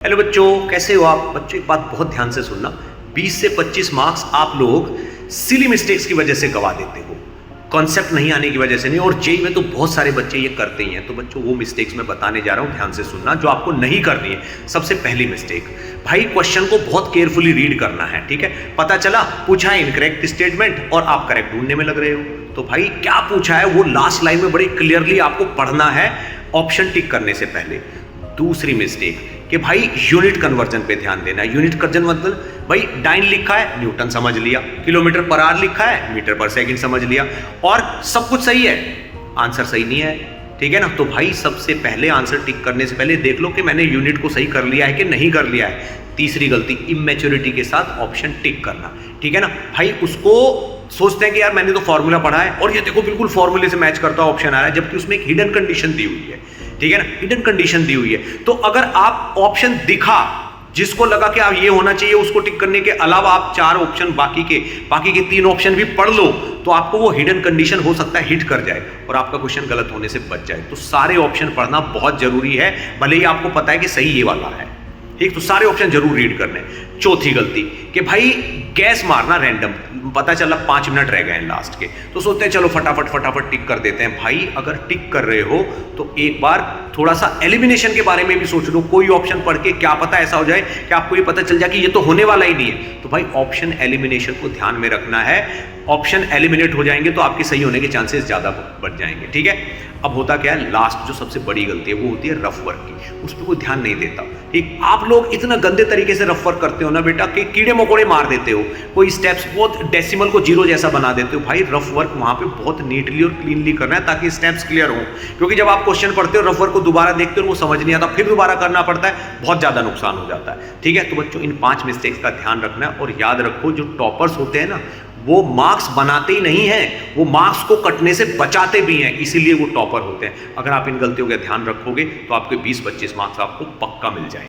Hello बच्चों, कैसे हो आप? बच्चों एक बात बहुत ध्यान से सुनना, 20 से 25 मार्क्स आप लोग सिली मिस्टेक्स की वजह से गवा देते हो, कॉन्सेप्ट नहीं आने की वजह से नहीं। और जेई में तो बहुत सारे बच्चे ये करते ही हैं। तो बच्चों वो मिस्टेक्स मैं बताने जा रहा हूं, ध्यान से सुनना, जो आपको नहीं करनी है। सबसे पहली मिस्टेक, भाई क्वेश्चन को बहुत केयरफुली रीड करना है, ठीक है? पता चला पूछा है इनकरेक्ट स्टेटमेंट और आप करेक्ट ढूंढने में लग रहे हो, तो भाई क्या पूछा है वो लास्ट लाइन में बड़ी क्लियरली आपको पढ़ना है ऑप्शन टिक करने से पहले। दूसरी मिस्टेक कि भाई यूनिट कन्वर्जन पे ध्यान देना है। यूनिट कन्वर्जन मतलब भाई डाइन लिखा है न्यूटन समझ लिया, किलोमीटर पर आवर लिखा है मीटर पर सेकंड समझ लिया, और सब कुछ सही है, आंसर सही नहीं है, ठीक है ना? तो भाई सबसे पहले आंसर टिक करने से पहले देख लो कि मैंने यूनिट को सही कर लिया है कि नहीं कर लिया है। तीसरी गलती, इमेच्योरिटी के साथ ऑप्शन टिक करना, ठीक है ना? भाई उसको सोचते हैं कि यार मैंने तो फॉर्मूला पढ़ा है और ये देखो बिल्कुल फॉर्मूले से मैच करता ऑप्शन आ रहा है, जबकि उसमें एक हिडन कंडीशन दी हुई है, ठीक है ना? हिडन कंडीशन दी हुई है। तो अगर आप ऑप्शन दिखा, जिसको लगा कि आप ये होना चाहिए, उसको टिक करने के अलावा आप चार ऑप्शन बाकी के तीन ऑप्शन भी पढ़ लो, तो आपको वो हिडन कंडीशन हो सकता है हिट कर जाए और आपका क्वेश्चन गलत होने से बच जाए। तो सारे ऑप्शन पढ़ना बहुत जरूरी है, भले ही आपको पता है कि सही ये वाला है, ठीक? तो सारे ऑप्शन जरूर रीड करने। चौथी गलती कि भाई गैस मारना रैंडम, पता चला 5 मिनट रह गए हैं लास्ट के, तो सोचते हैं चलो फटाफट टिक कर देते हैं। भाई अगर टिक कर रहे हो तो एक बार थोड़ा सा एलिमिनेशन के बारे में भी सोच लो। कोई ऑप्शन पढ़ के क्या पता ऐसा हो जाए कि आपको ये पता चल जाए कि ये तो होने वाला ही नहीं है। तो भाई ऑप्शन एलिमिनेशन को ध्यान में रखना है। ऑप्शन एलिमिनेट हो जाएंगे तो आपके सही होने के चांसेस ज्यादा बढ़ जाएंगे, ठीक है? अब होता क्या है, लास्ट जो सबसे बड़ी गलती है वो होती है रफ वर्क की, उस पर कोई ध्यान नहीं देता, ठीक? आप लोग इतना गंदे तरीके से रफ वर्क करते हो ना बेटा कि कीड़े मकोड़े मार देते हो, कोई स्टेप्स बहुत डेसिमल को जीरो जैसा बना देते हो। भाई रफ वर्क वहां पे बहुत नीटली और क्लीनली करना है ताकि स्टेप्स क्लियर हो, क्योंकि जब आप क्वेश्चन पढ़ते हो रफ वर्क को दोबारा देखते हो वो समझ नहीं आता, फिर दोबारा करना पड़ता है, बहुत ज्यादा नुकसान हो जाता है, ठीक है? तो बच्चों इन 5 मिस्टेक्स का ध्यान रखना है। और याद रखो जो टॉपर्स होते हैं ना, वो मार्क्स बनाते ही नहीं हैं, वो मार्क्स को कटने से बचाते भी हैं, इसीलिए वो टॉपर होते हैं। अगर आप इन गलतियों का ध्यान रखोगे तो आपके 20-25 मार्क्स आपको पक्का मिल जाए।